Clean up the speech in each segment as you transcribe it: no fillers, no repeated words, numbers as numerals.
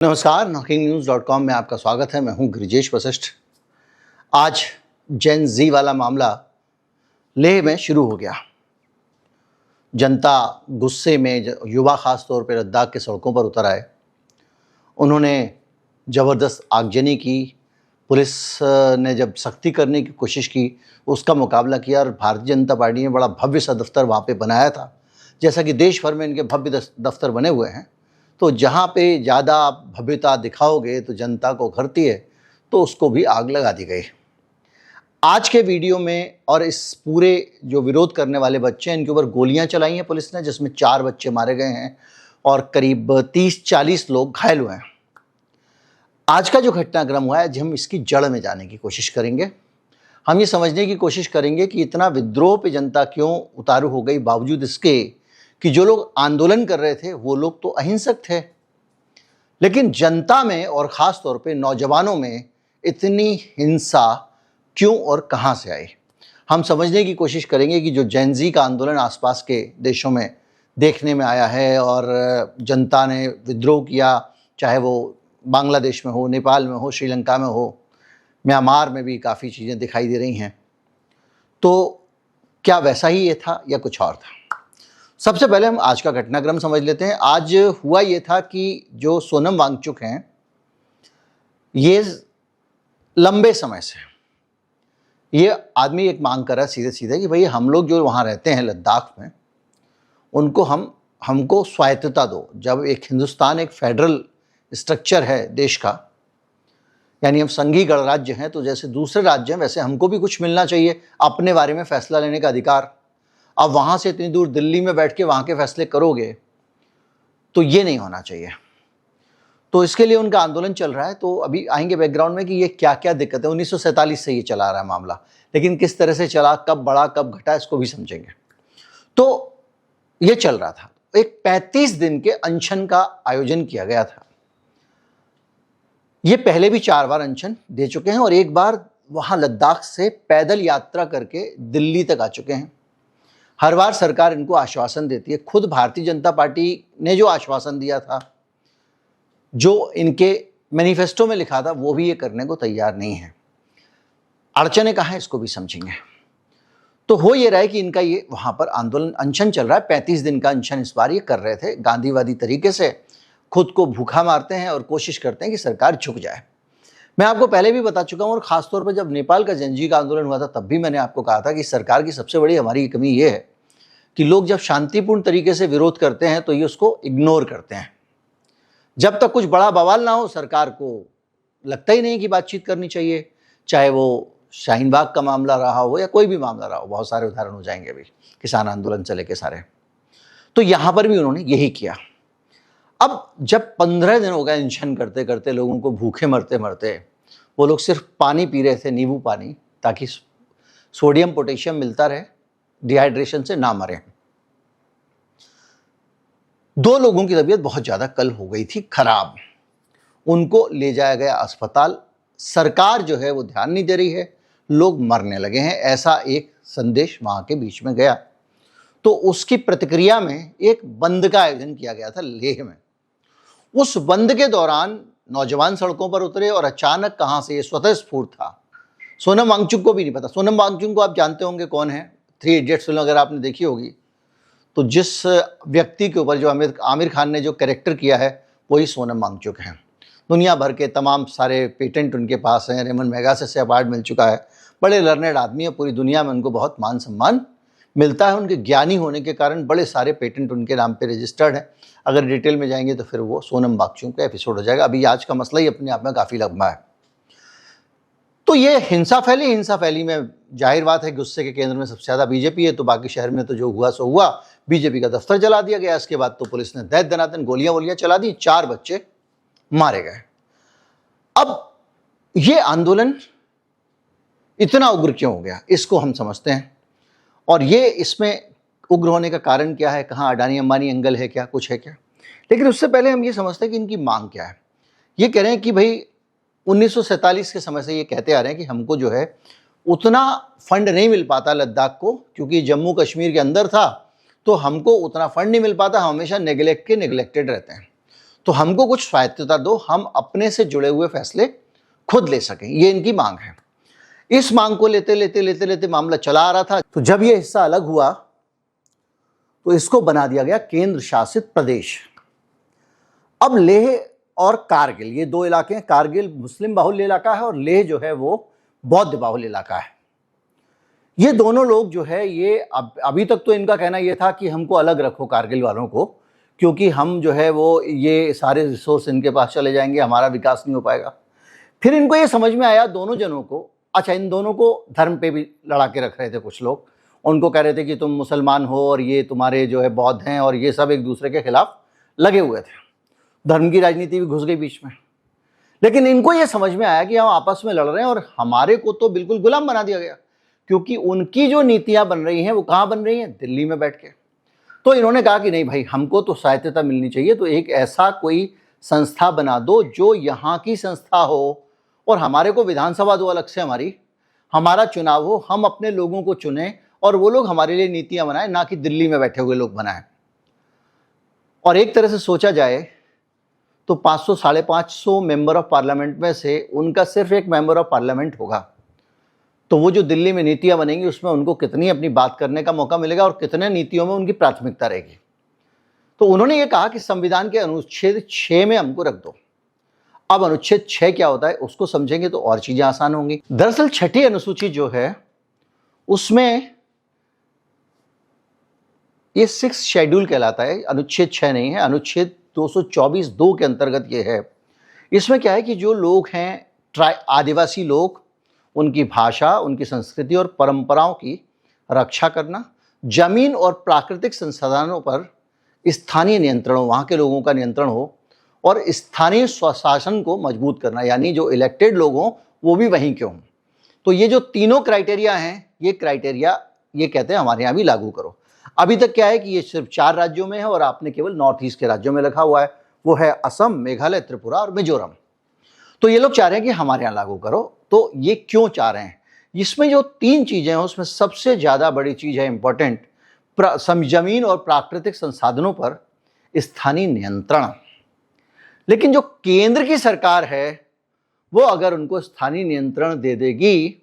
नमस्कार, knocking-news.com में आपका स्वागत है। मैं हूं गिरिजेश वशिष्ठ। आज जेन जी वाला मामला लेह में शुरू हो गया। जनता गुस्से में, युवा खास तौर पर लद्दाख के सड़कों पर उतर आए। उन्होंने ज़बरदस्त आगजनी की। पुलिस ने जब सख्ती करने की कोशिश की, उसका मुकाबला किया और भारतीय जनता पार्टी ने बड़ा भव्य सा दफ्तर वहाँ पे बनाया था। जैसा कि देश भर में इनके भव्य दफ्तर बने हुए हैं, तो जहाँ पे ज़्यादा भव्यता दिखाओगे तो जनता को घरती है, तो उसको भी आग लगा दी गई। आज के वीडियो में और इस पूरे जो विरोध करने वाले बच्चे हैं, इनके ऊपर गोलियां चलाई हैं पुलिस ने, जिसमें 4 बच्चे मारे गए हैं और करीब 30-40 लोग घायल हुए हैं। आज का जो घटनाक्रम हुआ है, आज हम इसकी जड़ में जाने की कोशिश करेंगे। हम ये समझने की कोशिश करेंगे कि इतना विद्रोह पे जनता क्यों उतारू हो गई, बावजूद इसके कि जो लोग आंदोलन कर रहे थे वो लोग तो अहिंसक थे, लेकिन जनता में और ख़ास तौर पे नौजवानों में इतनी हिंसा क्यों और कहां से आई। हम समझने की कोशिश करेंगे कि जो जेन ज़ी का आंदोलन आसपास के देशों में देखने में आया है और जनता ने विद्रोह किया, चाहे वो बांग्लादेश में हो, नेपाल में हो, श्रीलंका में हो, म्यांमार में भी काफ़ी चीज़ें दिखाई दे रही हैं, तो क्या वैसा ही ये था या कुछ और था। सबसे पहले हम आज का घटनाक्रम समझ लेते हैं। आज हुआ ये था कि जो सोनम वांगचुक हैं, ये लंबे समय से ये आदमी एक मांग कर रहा है सीधे सीधे कि भाई हम लोग जो वहाँ रहते हैं लद्दाख में, उनको हमको स्वायत्तता दो। जब एक हिंदुस्तान एक फेडरल स्ट्रक्चर है देश का, यानी हम संघीय गणराज्य हैं, तो जैसे दूसरे राज्य हैं वैसे हमको भी कुछ मिलना चाहिए, अपने बारे में फैसला लेने का अधिकार। अब वहाँ से इतनी दूर दिल्ली में बैठ के वहाँ के फैसले करोगे तो ये नहीं होना चाहिए। तो इसके लिए उनका आंदोलन चल रहा है। तो अभी आएंगे बैकग्राउंड में कि ये क्या क्या दिक्कत है। 1947 से ये चला आ रहा है मामला, लेकिन किस तरह से चला, कब बढ़ा, कब घटा, इसको भी समझेंगे। तो ये चल रहा था, एक 35 दिन के अनशन का आयोजन किया गया था। ये पहले भी 4 बार अनशन दे चुके हैं और एक बार वहाँ लद्दाख से पैदल यात्रा करके दिल्ली तक आ चुके हैं। हर बार सरकार इनको आश्वासन देती है। खुद भारतीय जनता पार्टी ने जो आश्वासन दिया था, जो इनके मैनिफेस्टो में लिखा था, वो भी ये करने को तैयार नहीं है। अड़चने कहाँ हैं, इसको भी समझेंगे। तो हो ये रहा है कि इनका ये वहाँ पर आंदोलन अनशन चल रहा है। 35 दिन का अनशन इस बार ये कर रहे थे, गांधीवादी तरीके से खुद को भूखा मारते हैं और कोशिश करते हैं कि सरकार झुक जाए। मैं आपको पहले भी बता चुका हूँ, और ख़ासतौर पर जब नेपाल का जेन ज़ी का आंदोलन हुआ था तब भी मैंने आपको कहा था कि सरकार की सबसे बड़ी हमारी कमी ये है कि लोग जब शांतिपूर्ण तरीके से विरोध करते हैं तो ये उसको इग्नोर करते हैं। जब तक कुछ बड़ा बवाल ना हो, सरकार को लगता ही नहीं कि बातचीत करनी चाहिए, चाहे वो शाहीन बाग का मामला रहा हो या कोई भी मामला रहा हो। बहुत सारे उदाहरण हो जाएंगे अभी, किसान आंदोलन चले के सारे। तो यहाँ पर भी उन्होंने यही किया। अब जब 15 दिन हो गए अनशन करते करते, लोगों को भूखे मरते मरते, वो लोग सिर्फ पानी पी रहे थे, नींबू पानी, ताकि सोडियम पोटेशियम मिलता रहे, डिहाइड्रेशन से ना मरे। 2 लोगों की तबीयत बहुत ज़्यादा कल हो गई थी खराब, उनको ले जाया गया अस्पताल। सरकार जो है वो ध्यान नहीं दे रही है, लोग मरने लगे हैं, ऐसा एक संदेश वहाँ के बीच में गया। तो उसकी प्रतिक्रिया में एक बंद का आयोजन किया गया था लेह में। उस बंद के दौरान नौजवान सड़कों पर उतरे और अचानक कहाँ से ये स्वतः स्फूर्त था। सोनम वांगचुक को भी नहीं पता। सोनम वांगचुक को आप जानते होंगे कौन है, 3 इडियट्स फिल्म अगर आपने देखी होगी, तो जिस व्यक्ति के ऊपर जो आमिर खान ने जो कैरेक्टर किया है वही सोनम वांगचुक हैं। दुनिया भर के तमाम सारे पेटेंट उनके पास हैं, रेमन मैगसेसे से अवार्ड मिल चुका है, बड़े लर्नेड आदमी है, पूरी दुनिया में उनको बहुत मान सम्मान मिलता है। उनके ज्ञानी होने के कारण बड़े सारे पेटेंट उनके नाम पे रजिस्टर्ड हैं। अगर डिटेल में जाएंगे तो फिर वो सोनम वांगचुक का एपिसोड हो जाएगा। अभी आज का मसला ही अपने आप में काफ़ी लंबा है। तो ये हिंसा फैली में जाहिर बात है गुस्से के केंद्र में सबसे ज़्यादा बीजेपी है, तो बाकी शहर में तो जो हुआ सो हुआ। बीजेपी का दफ्तर जला दिया गया। इसके बाद तो पुलिस ने दैत दनादन गोलियां वोलियां चला दी, 4 बच्चे मारे गए। अब ये आंदोलन इतना उग्र क्यों हो गया, इसको हम समझते हैं। और ये इसमें उग्र होने का कारण क्या है, कहाँ अडानी अंबानी एंगल है, क्या कुछ है क्या। लेकिन उससे पहले हम ये समझते हैं कि इनकी मांग क्या है। ये कह रहे हैं कि भाई 1947 के समय से ये कहते आ रहे हैं कि हमको जो है उतना फंड नहीं मिल पाता लद्दाख को, क्योंकि जम्मू कश्मीर के अंदर था तो हमको उतना फंड नहीं मिल पाता, हम हमेशा नेग्लेक्टेड रहते हैं। तो हमको कुछ स्वायत्तता दो, हम अपने से जुड़े हुए फैसले खुद ले सकें, ये इनकी मांग है। इस मांग को लेते लेते लेते लेते मामला चला आ रहा था। तो जब ये हिस्सा अलग हुआ तो इसको बना दिया गया केंद्र शासित प्रदेश। अब लेह और कारगिल, ये दो इलाके हैं। कारगिल मुस्लिम बाहुल्य इलाका है और लेह जो है वो बौद्ध बाहुल्य इलाका है। ये दोनों लोग जो है ये अभी तक तो इनका कहना ये था कि हमको अलग रखो कारगिल वालों को, क्योंकि हम जो है वो ये सारे रिसोर्स इनके पास चले जाएंगे, हमारा विकास नहीं हो पाएगा। फिर इनको ये समझ में आया दोनों जनों को, अच्छा इन दोनों को धर्म पे भी लड़ा के रख रहे थे कुछ लोग। उनको कह रहे थे कि तुम मुसलमान हो और ये तुम्हारे जो है बौद्ध हैं, और ये सब एक दूसरे के खिलाफ लगे हुए थे। धर्म की राजनीति भी घुस गई बीच में। लेकिन इनको ये समझ में आया कि हम आपस में लड़ रहे हैं और हमारे को तो बिल्कुल गुलाम बना दिया गया, क्योंकि उनकी जो नीतियां बन रही हैं वो कहाँ बन रही हैं, दिल्ली में बैठ के। तो इन्होंने कहा कि नहीं भाई, हमको तो स्वायत्तता मिलनी चाहिए, तो एक ऐसा कोई संस्था बना दो जो यहाँ की संस्था हो, और हमारे को विधानसभा दो अलग से, हमारा चुनाव हो, हम अपने लोगों को चुने और वो लोग हमारे लिए नीतियां बनाए, ना कि दिल्ली में बैठे हुए लोग बनाए। और एक तरह से सोचा जाए तो 500 550 मेंबर ऑफ पार्लियामेंट में से उनका सिर्फ एक मेंबर ऑफ पार्लियामेंट होगा, तो वो जो दिल्ली में नीतियां बनेंगी उसमें उनको कितनी अपनी बात करने का मौका मिलेगा और कितने नीतियों में उनकी प्राथमिकता रहेगी। तो उन्होंने ये कहा कि संविधान के अनुच्छेद 6 में हमको रख दो। अब अनुच्छेद 6 क्या होता है उसको समझेंगे तो और चीजें आसान होंगी। दरअसल छठी अनुसूची जो है उसमें ये 6 शेड्यूल कहलाता है, अनुच्छेद 6 नहीं है, अनुच्छेद 224(2) के अंतर्गत ये है। इसमें क्या है कि जो लोग हैं आदिवासी लोग, उनकी भाषा, उनकी संस्कृति और परंपराओं की रक्षा करना, जमीन और प्राकृतिक संसाधनों पर स्थानीय नियंत्रण हो, वहाँ के लोगों का नियंत्रण हो, और स्थानीय स्वशासन को मजबूत करना, यानी जो इलेक्टेड लोग हों वो भी वहीं के हों। तो ये जो तीनों क्राइटेरिया हैं, ये क्राइटेरिया ये कहते हैं हमारे यहाँ भी लागू करो। अभी तक क्या है कि ये सिर्फ 4 राज्यों में है और आपने केवल नॉर्थ ईस्ट के राज्यों में लिखा हुआ है, वो है असम, मेघालय, त्रिपुरा और मिजोरम। तो ये लोग चाह रहे हैं कि हमारे यहाँ लागू करो। तो ये क्यों चाह रहे हैं? इसमें जो 3 चीजें हैं उसमें सबसे ज्यादा बड़ी चीज है इंपॉर्टेंट, जमीन और प्राकृतिक संसाधनों पर स्थानीय नियंत्रण। लेकिन जो केंद्र की सरकार है वो अगर उनको स्थानीय नियंत्रण दे देगी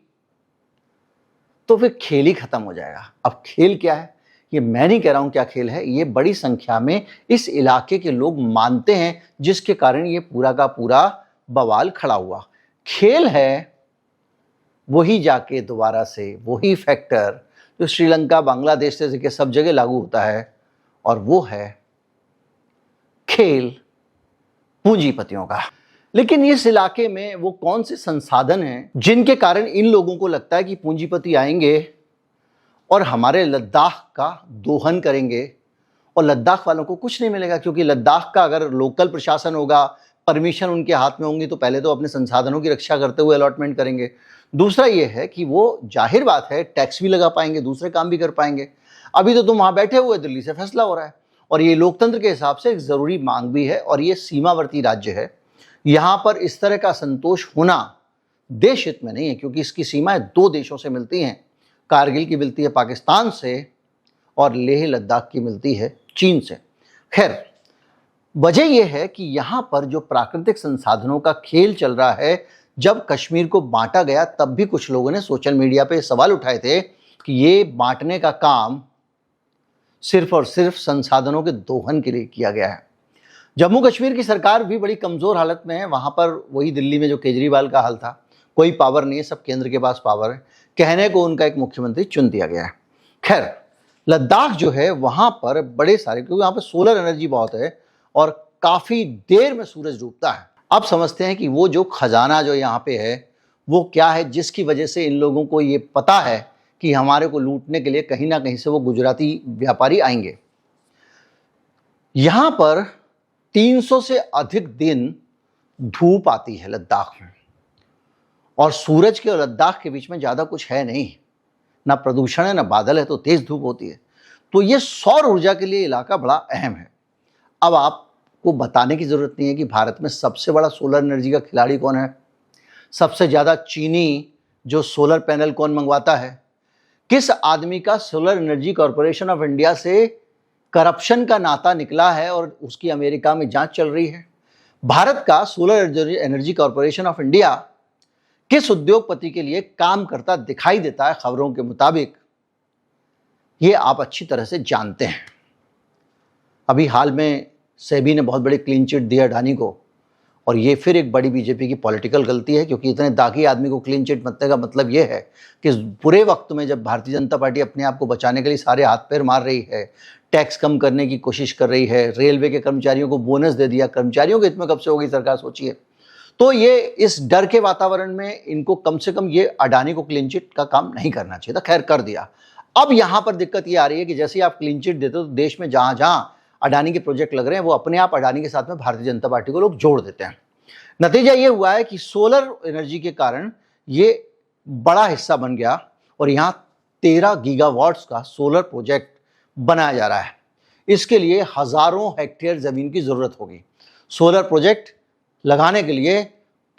तो फिर खेल ही खत्म हो जाएगा। अब खेल क्या है ये मैं नहीं कह रहा हूं क्या खेल है, ये बड़ी संख्या में इस इलाके के लोग मानते हैं, जिसके कारण ये पूरा का पूरा बवाल खड़ा हुआ। खेल है वही जाके दोबारा से वही फैक्टर जो श्रीलंका, बांग्लादेश जैसे सब जगह लागू होता है, और वो है खेल पूंजीपतियों का। लेकिन इस इलाके में वो कौन से संसाधन हैं जिनके कारण इन लोगों को लगता है कि पूंजीपति आएंगे और हमारे लद्दाख का दोहन करेंगे, और लद्दाख वालों को कुछ नहीं मिलेगा, क्योंकि लद्दाख का अगर लोकल प्रशासन होगा, परमिशन उनके हाथ में होंगी, तो पहले तो अपने संसाधनों की रक्षा करते हुए अलॉटमेंट करेंगे। दूसरा ये है कि वो जाहिर बात है टैक्स भी लगा पाएंगे, दूसरे काम भी कर पाएंगे। अभी तो तुम वहाँ बैठे हुए, दिल्ली से फैसला हो रहा है, और ये लोकतंत्र के हिसाब से एक ज़रूरी मांग भी है, और ये सीमावर्ती राज्य है। यहाँ पर इस तरह का संतोष होना देश हित में नहीं है, क्योंकि इसकी सीमाएं 2 देशों से मिलती हैं। कारगिल की मिलती है पाकिस्तान से, और लेह लद्दाख की मिलती है चीन से। खैर, वजह यह है कि यहाँ पर जो प्राकृतिक संसाधनों का खेल चल रहा है, जब कश्मीर को बांटा गया तब भी कुछ लोगों ने सोशल मीडिया पे सवाल उठाए थे कि ये बांटने का काम सिर्फ और सिर्फ संसाधनों के दोहन के लिए किया गया है। जम्मू कश्मीर की सरकार भी बड़ी कमज़ोर हालत में है। वहाँ पर वही दिल्ली में जो केजरीवाल का हाल था, कोई पावर नहीं है, सब केंद्र के पास पावर है। कहने को उनका एक मुख्यमंत्री चुन दिया गया है। खैर, लद्दाख जो है वहाँ पर बड़े सारे, क्योंकि वहाँ पर सोलर एनर्जी बहुत है और काफ़ी देर में सूरज डूबता है। अब समझते हैं कि वो जो खजाना जो यहाँ पे है वो क्या है, जिसकी वजह से इन लोगों को ये पता है कि हमारे को लूटने के लिए कहीं ना कहीं से वो गुजराती व्यापारी आएंगे। यहाँ पर 300 से अधिक दिन धूप आती है लद्दाख में, और सूरज के और लद्दाख के बीच में ज़्यादा कुछ है नहीं, ना प्रदूषण है ना बादल है, तो तेज़ धूप होती है। तो ये सौर ऊर्जा के लिए इलाका बड़ा अहम है। अब आपको बताने की ज़रूरत नहीं है कि भारत में सबसे बड़ा सोलर एनर्जी का खिलाड़ी कौन है, सबसे ज़्यादा चीनी जो सोलर पैनल कौन मंगवाता है, किस आदमी का solar energy corporation of India से करप्शन का नाता निकला है और उसकी अमेरिका में जांच चल रही है। भारत का solar energy corporation of India किस उद्योगपति के लिए काम करता दिखाई देता है खबरों के मुताबिक, ये आप अच्छी तरह से जानते हैं। अभी हाल में सेबी ने बहुत बड़ी क्लीन चिट दी अडानी को, और ये फिर एक बड़ी बीजेपी की पॉलिटिकल गलती है, क्योंकि इतने दागी आदमी को क्लीन चिट मिलने का मतलब ये है कि बुरे वक्त में जब भारतीय जनता पार्टी अपने आप को बचाने के लिए सारे हाथ पैर मार रही है, टैक्स कम करने की कोशिश कर रही है, रेलवे के कर्मचारियों को बोनस दे दिया, कर्मचारियों के हित में कब से हो गई सरकार सोचिए, तो ये इस डर के वातावरण में इनको कम से कम ये अडानी को क्लीन चिट का काम नहीं करना चाहिए था। खैर कर दिया। अब यहां पर दिक्कत ये आ रही है कि जैसे ही आप क्लीन चिट देते हो तो देश में जहां जहां अडानी के प्रोजेक्ट लग रहे हैं वो अपने आप अडानी के साथ में भारतीय जनता पार्टी को लोग जोड़ देते हैं। नतीजा ये हुआ है कि सोलर एनर्जी के कारण ये बड़ा हिस्सा बन गया और यहां 13 गीगावाट्स का सोलर प्रोजेक्ट बनाया जा रहा है। इसके लिए हजारों हेक्टेयर जमीन की जरूरत होगी। सोलर प्रोजेक्ट लगाने के लिए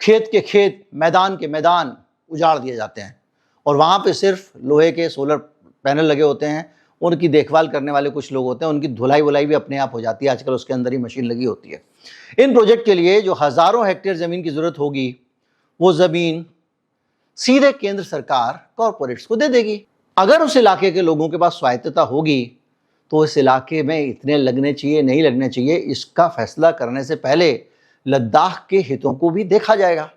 खेत के खेत, मैदान के मैदान उजाड़ दिए जाते हैं और वहां पे सिर्फ लोहे के सोलर पैनल लगे होते हैं। उनकी देखभाल करने वाले कुछ लोग होते हैं, उनकी धुलाई वुलाई भी अपने आप हो जाती है, आजकल उसके अंदर ही मशीन लगी होती है। इन प्रोजेक्ट के लिए जो हजारों हेक्टेयर जमीन की जरूरत होगी वो जमीन सीधे केंद्र सरकार कॉरपोरेट्स को दे देगी। अगर उस इलाके के लोगों के पास स्वायत्तता होगी तो इस इलाके में इतने लगने चाहिए नहीं लगने चाहिए, इसका फैसला करने से पहले लद्दाख के हितों को भी देखा जाएगा।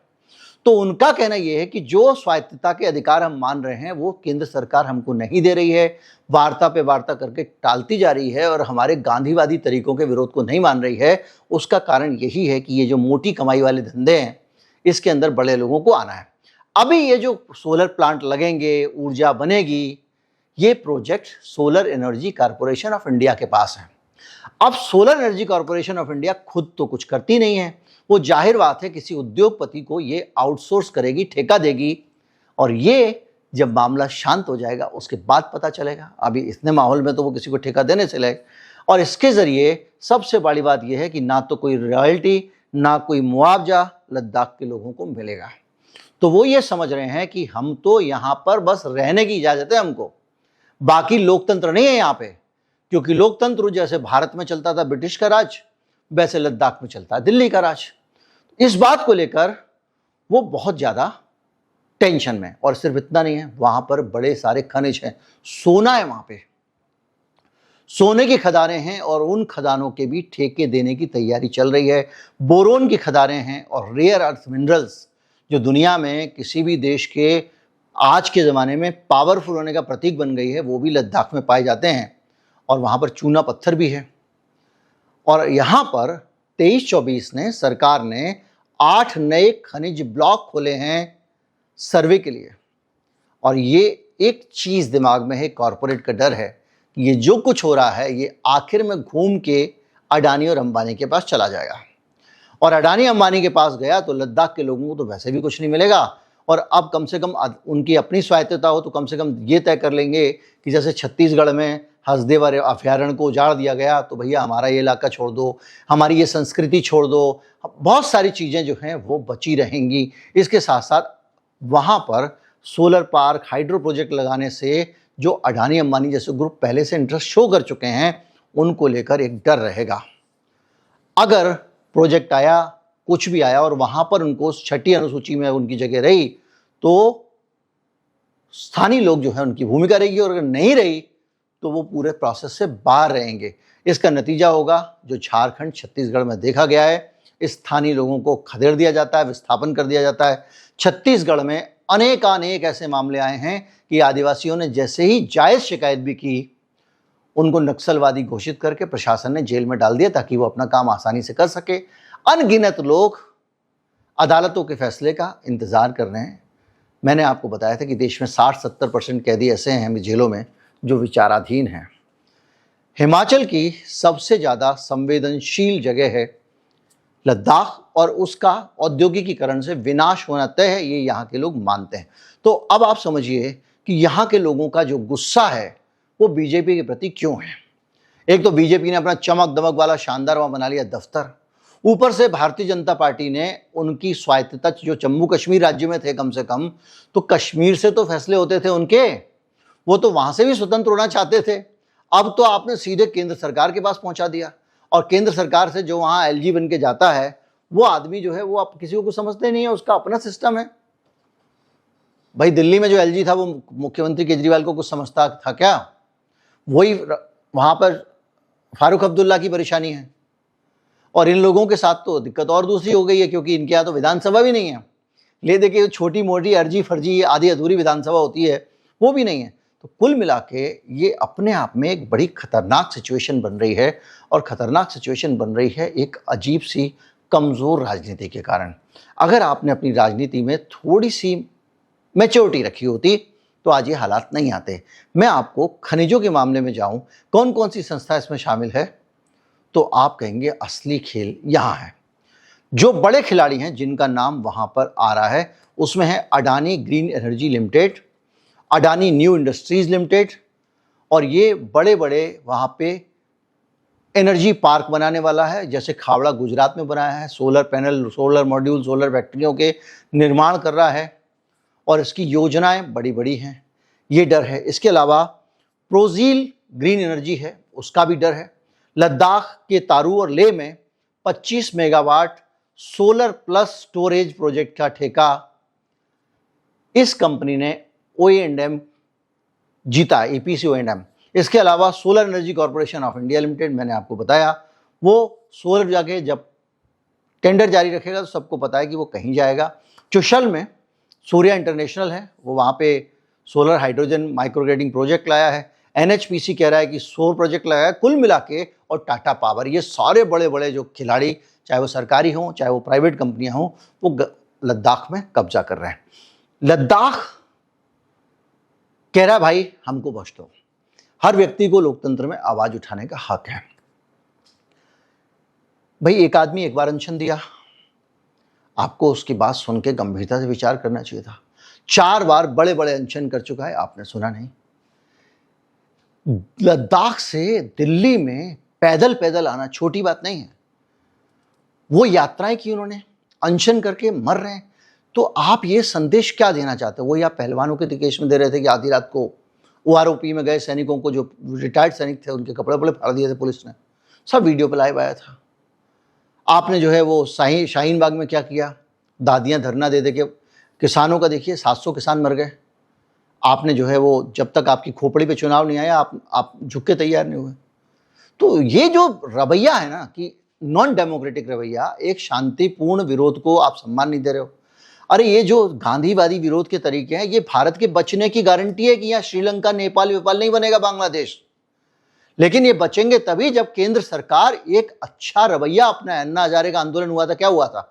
तो उनका कहना यह है कि जो स्वायत्तता के अधिकार हम मान रहे हैं वो केंद्र सरकार हमको नहीं दे रही है, वार्ता पे वार्ता करके टालती जा रही है और हमारे गांधीवादी तरीकों के विरोध को नहीं मान रही है। उसका कारण यही है कि ये जो मोटी कमाई वाले धंधे हैं इसके अंदर बड़े लोगों को आना है। अभी ये जो सोलर प्लांट लगेंगे, ऊर्जा बनेगी, ये project solar energy corporation of India के पास है। अब solar energy corporation of India खुद तो कुछ करती नहीं है, वो जाहिर बात है किसी उद्योगपति को ये आउटसोर्स करेगी, ठेका देगी, और ये जब मामला शांत हो जाएगा उसके बाद पता चलेगा। अभी इतने माहौल में तो वो किसी को ठेका देने से लगे, और इसके जरिए सबसे बड़ी बात यह है कि ना तो कोई रॉयल्टी ना कोई मुआवजा लद्दाख के लोगों को मिलेगा। तो वो ये समझ रहे हैं कि हम तो यहाँ पर बस रहने की इजाजत है हमको, बाकी लोकतंत्र नहीं है यहाँ पे, क्योंकि लोकतंत्र जैसे भारत में चलता था ब्रिटिश का राज, वैसे लद्दाख में चलता है दिल्ली का राज। इस बात को लेकर वो बहुत ज्यादा टेंशन में, और सिर्फ इतना नहीं है, वहां पर बड़े सारे खनिज हैं, सोना है वहां पे, सोने की खदानें हैं और उन खदानों के भी ठेके देने की तैयारी चल रही है। बोरोन की खदानें हैं और रेयर अर्थ मिनरल्स जो दुनिया में किसी भी देश के आज के ज़माने में पावरफुल होने का प्रतीक बन गई है, वो भी लद्दाख में पाए जाते हैं, और वहाँ पर चूना पत्थर भी है। और यहाँ पर 23-24 ने सरकार ने 8 नए खनिज ब्लॉक खोले हैं सर्वे के लिए, और ये एक चीज़ दिमाग में है, कॉरपोरेट का डर है कि ये जो कुछ हो रहा है ये आखिर में घूम के अडानी और अंबानी के पास चला जाएगा, और अडानी अंबानी के पास गया तो लद्दाख के लोगों को तो वैसे भी कुछ नहीं मिलेगा, और अब कम से कम उनकी अपनी स्वायत्तता हो तो कम से कम ये तय कर लेंगे कि जैसे छत्तीसगढ़ में हसदेव अभयारण्य को उजाड़ दिया गया तो भैया हमारा ये इलाका छोड़ दो, हमारी ये संस्कृति छोड़ दो, बहुत सारी चीज़ें जो हैं वो बची रहेंगी। इसके साथ साथ वहाँ पर सोलर पार्क, हाइड्रो प्रोजेक्ट लगाने से जो अडानी अंबानी जैसे ग्रुप पहले से इंटरेस्ट शो कर चुके हैं उनको लेकर एक डर रहेगा। अगर प्रोजेक्ट आया, कुछ भी आया, और वहाँ पर उनको 6ठी अनुसूची में उनकी जगह रही तो स्थानीय लोग जो है उनकी भूमिका रहेगी, और अगर नहीं रही तो वो पूरे प्रोसेस से बाहर रहेंगे। इसका नतीजा होगा जो झारखंड, छत्तीसगढ़ में देखा गया है, स्थानीय लोगों को खदेड़ दिया जाता है, विस्थापन कर दिया जाता है। छत्तीसगढ़ में अनेक ऐसे मामले आए हैं कि आदिवासियों ने जैसे ही जायज़ शिकायत भी की उनको नक्सलवादी घोषित करके प्रशासन ने जेल में डाल दिया ताकि वो अपना काम आसानी से कर सके। अनगिनत लोग अदालतों के फैसले का इंतज़ार कर रहे हैं। मैंने आपको बताया था कि देश में 60-70% कैदी ऐसे हैं जेलों में जो विचाराधीन हैं। हिमाचल की सबसे ज़्यादा संवेदनशील जगह है लद्दाख, और उसका औद्योगिकीकरण से विनाश होना तय है, ये यहाँ के लोग मानते हैं। तो अब आप समझिए कि यहाँ के लोगों का जो गुस्सा है वो बीजेपी के प्रति क्यों है। एक तो बीजेपी ने अपना चमक दमक वाला शानदार वहाँ बना लिया दफ्तर, ऊपर से भारतीय जनता पार्टी ने उनकी स्वायत्तता जो जम्मू कश्मीर राज्य में थे कम से कम, तो कश्मीर से तो फैसले होते थे उनके, वो तो वहाँ से भी स्वतंत्र होना चाहते थे। अब तो आपने सीधे केंद्र सरकार के पास पहुंचा दिया, और केंद्र सरकार से जो वहां एलजी बन के जाता है वो आदमी जो है वो आप किसी को समझते नहीं है, उसका अपना सिस्टम है। भाई दिल्ली में जो एलजी था वो मुख्यमंत्री केजरीवाल को कुछ समझता था क्या? वही वहां पर फारूक अब्दुल्ला की परेशानी है। और इन लोगों के साथ तो दिक्कत और दूसरी हो गई है, क्योंकि इनके यहाँ तो विधानसभा भी नहीं है। ले देखिए, छोटी मोटी अर्जी फर्जी आधी अधूरी विधानसभा होती है, वो भी नहीं है। तो कुल मिला के ये अपने आप में एक बड़ी खतरनाक सिचुएशन बन रही है, और खतरनाक सिचुएशन बन रही है एक अजीब सी कमज़ोर राजनीति के कारण। अगर आपने अपनी राजनीति में थोड़ी सी मैच्योरिटी रखी होती तो आज ये हालात नहीं आते। मैं आपको खनिजों के मामले में जाऊं, कौन कौन सी संस्था इसमें शामिल है, तो आप कहेंगे असली खेल यहाँ है। जो बड़े खिलाड़ी हैं जिनका नाम वहाँ पर आ रहा है, उसमें है Adani green energy limited, Adani new industries limited, और ये बड़े बड़े वहाँ पे एनर्जी पार्क बनाने वाला है। जैसे खावड़ा गुजरात में बनाया है, solar panel, solar module, solar फैक्ट्रियों के निर्माण कर रहा है, और इसकी योजनाएं बड़ी बड़ी हैं, ये डर है। इसके अलावा प्रोजील ग्रीन एनर्जी है, उसका भी डर है। लद्दाख के तारू और लेह में 25 megawatt solar plus storage project का ठेका इस कंपनी ने O&M जीता, EPC O&M। इसके अलावा solar energy corporation of India limited, मैंने आपको बताया, वो सोलर जाके जब टेंडर जारी रखेगा तो सबको पता है कि वो कहीं जाएगा। चुशल में सूर्या इंटरनेशनल है, वो वहाँ पे सोलर हाइड्रोजन माइक्रोग्रेडिंग प्रोजेक्ट लाया है। NHPC कह रहा है कि सौर प्रोजेक्ट लगाया है। कुल मिला के, और टाटा पावर, ये सारे बड़े बड़े जो खिलाड़ी, चाहे वो सरकारी हों चाहे वो प्राइवेट कंपनियां हों, वो लद्दाख में कब्जा कर रहे हैं। लद्दाख कह रहा है भाई हमको बख्श दो। हर व्यक्ति को लोकतंत्र में आवाज उठाने का हक है। भाई एक आदमी एक बार अनशन दिया, आपको उसकी बात सुन के गंभीरता से विचार करना चाहिए था। 4 बार बड़े बड़े अनशन कर चुका है, आपने सुना नहीं। लद्दाख से दिल्ली में पैदल पैदल आना छोटी बात नहीं है। वो यात्राएं की उन्होंने, अनशन करके मर रहे हैं। तो आप ये संदेश क्या देना चाहते हो? वही आप पहलवानों के केस में दे रहे थे कि आधी रात को OROP में गए सैनिकों को, जो रिटायर्ड सैनिक थे, उनके कपड़े वपड़े फाड़ दिए थे पुलिस ने, सब वीडियो पे लाइव आया था। आपने जो है वो शाहीन बाग में क्या किया, दादियां धरना दे दे के किसानों का, देखिए 700 किसान मर गए। आपने जो है वो, जब तक आपकी खोपड़ी पे चुनाव नहीं आया आप झुक के तैयार नहीं हुए। तो ये जो रवैया है ना, कि नॉन डेमोक्रेटिक रवैया, एक शांतिपूर्ण विरोध को आप सम्मान नहीं दे रहे हो। अरे ये जो गांधीवादी विरोध के तरीके हैं, ये भारत के बचने की गारंटी है कि यहाँ श्रीलंका, नेपाल वेपाल नहीं बनेगा, बांग्लादेश। लेकिन ये बचेंगे तभी जब केंद्र सरकार एक अच्छा रवैया अपना। अन्ना हजारे का आंदोलन हुआ था, क्या हुआ था?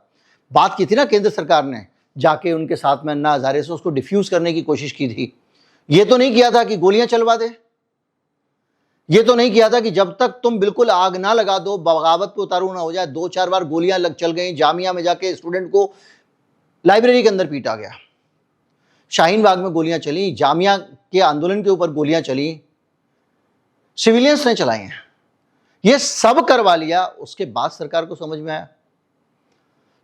बात की थी ना केंद्र सरकार ने, जाके उनके साथ में अन्ना हजारे से उसको डिफ्यूज करने की कोशिश की थी। ये तो नहीं किया था कि गोलियां चलवा दे, ये तो नहीं किया था कि जब तक तुम बिल्कुल आग ना लगा दो, बगावत पे उतारू ना हो जाए। 2-4 बार गोलियां चल गई, जामिया में जाके स्टूडेंट को लाइब्रेरी के अंदर पीटा गया, शाहीन बाग में गोलियां चली, जामिया के आंदोलन के ऊपर गोलियां चली, सिविलियंस ने चलाई हैं। ये सब करवा लिया, उसके बाद सरकार को समझ में आया।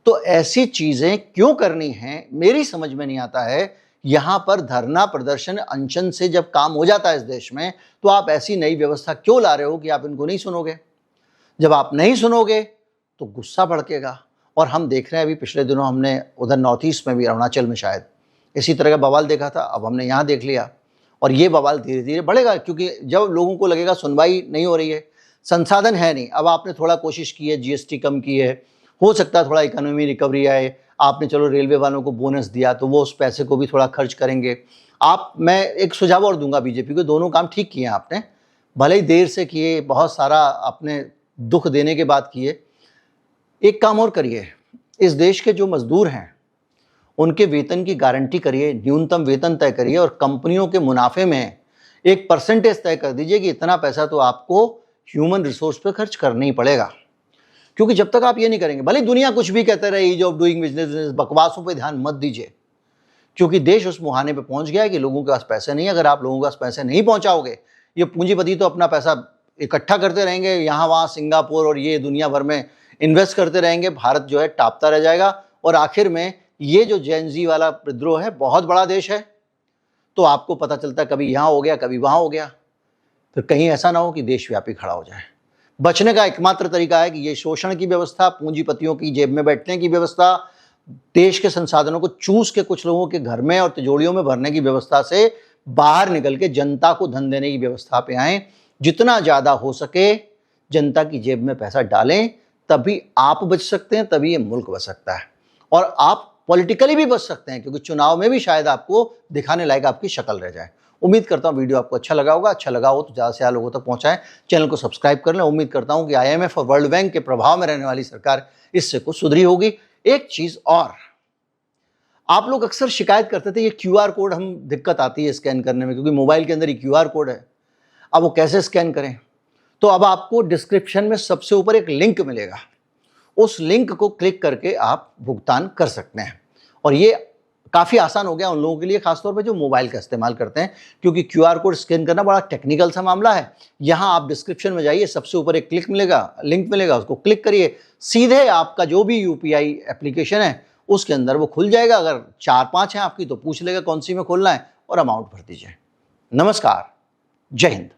तो ऐसी चीजें क्यों करनी है, मेरी समझ में नहीं आता है। यहां पर धरना प्रदर्शन अनशन से जब काम हो जाता है इस देश में, तो आप ऐसी नई व्यवस्था क्यों ला रहे हो कि आप इनको नहीं सुनोगे? जब आप नहीं सुनोगे तो गुस्सा भड़केगा। और हम देख रहे हैं, अभी पिछले दिनों हमने उधर नॉर्थ ईस्ट में भी, अरुणाचल में शायद इसी तरह का बवाल देखा था, अब हमने यहाँ देख लिया। और ये बवाल धीरे धीरे बढ़ेगा, क्योंकि जब लोगों को लगेगा सुनवाई नहीं हो रही है, संसाधन है नहीं। अब आपने थोड़ा कोशिश की है, GST कम की है, हो सकता है थोड़ा इकोनॉमी रिकवरी आए, आपने चलो रेलवे वालों को बोनस दिया तो वो उस पैसे को भी थोड़ा खर्च करेंगे आप। मैं एक सुझाव और दूंगा बीजेपी को, दोनों काम ठीक किए हैं आपने, भले ही देर से किए, बहुत सारा आपने दुख देने के बाद किए। एक काम और करिए, इस देश के जो मजदूर हैं उनके वेतन की गारंटी करिए, न्यूनतम वेतन तय करिए, और कंपनियों के मुनाफे में एक परसेंटेज तय कर दीजिए कि इतना पैसा तो आपको ह्यूमन रिसोर्स पे खर्च करना ही पड़ेगा। क्योंकि जब तक आप ये नहीं करेंगे, भले दुनिया कुछ भी कहते रहे, ईज ऑफ डूइंग बिजनेस, बकवासों पे ध्यान मत दीजिए, क्योंकि देश उस मुहाने पे पहुंच गया है कि लोगों के पास पैसे नहीं है। अगर आप लोगों के पास पैसे नहीं पहुंचाओगे, ये पूंजीपति तो अपना पैसा इकट्ठा करते रहेंगे, यहाँ वहाँ सिंगापुर और ये दुनिया भर में इन्वेस्ट करते रहेंगे, भारत जो है टापता रह जाएगा। और आखिर में ये जो जेन जी वाला विद्रोह है, बहुत बड़ा देश है, तो आपको पता चलता है कभी यहाँ हो गया कभी वहाँ हो गया, फिर कहीं ऐसा ना हो कि देशव्यापी खड़ा हो जाए। बचने का एकमात्र तरीका है कि ये शोषण की व्यवस्था, पूंजीपतियों की जेब में बैठने की व्यवस्था, देश के संसाधनों को चूस के कुछ लोगों के घर में और तिजोरियों में भरने की व्यवस्था से बाहर निकल के जनता को धन देने की व्यवस्था पे आए। जितना ज़्यादा हो सके जनता की जेब में पैसा डालें, तभी आप बच सकते हैं, तभी ये मुल्क बच सकता है। और आप पॉलिटिकली भी बच सकते हैं, क्योंकि चुनाव में भी शायद आपको दिखाने लायक आपकी शक्ल रह जाए। उम्मीद करता हूँ वीडियो आपको अच्छा लगा होगा। अच्छा लगा हो तो ज़्यादा से ज़्यादा लोगों तक पहुँचाएं, चैनल को सब्सक्राइब कर लें। उम्मीद करता हूँ कि IMF और वर्ल्ड बैंक के प्रभाव में रहने वाली सरकार इससे कुछ सुधरी होगी। एक चीज़ और, आप लोग अक्सर शिकायत करते थे ये QR कोड हम दिक्कत आती है स्कैन करने में, क्योंकि मोबाइल के अंदर ये QR कोड है, अब वो कैसे स्कैन करें। तो अब आपको डिस्क्रिप्शन में सबसे ऊपर एक लिंक मिलेगा, उस लिंक को क्लिक करके आप भुगतान कर सकते हैं। और ये काफ़ी आसान हो गया उन लोगों के लिए, खासतौर पे जो मोबाइल का इस्तेमाल करते हैं, क्योंकि QR कोड स्कैन करना बड़ा टेक्निकल सा मामला है। यहाँ आप डिस्क्रिप्शन में जाइए, सबसे ऊपर एक लिंक मिलेगा, उसको क्लिक करिए, सीधे आपका जो भी UPI एप्लीकेशन है उसके अंदर वो खुल जाएगा। अगर 4-5 हैं आपकी तो पूछ लेगा कौन सी में खोलना है और अमाउंट भर दीजिए। नमस्कार, जय हिंद।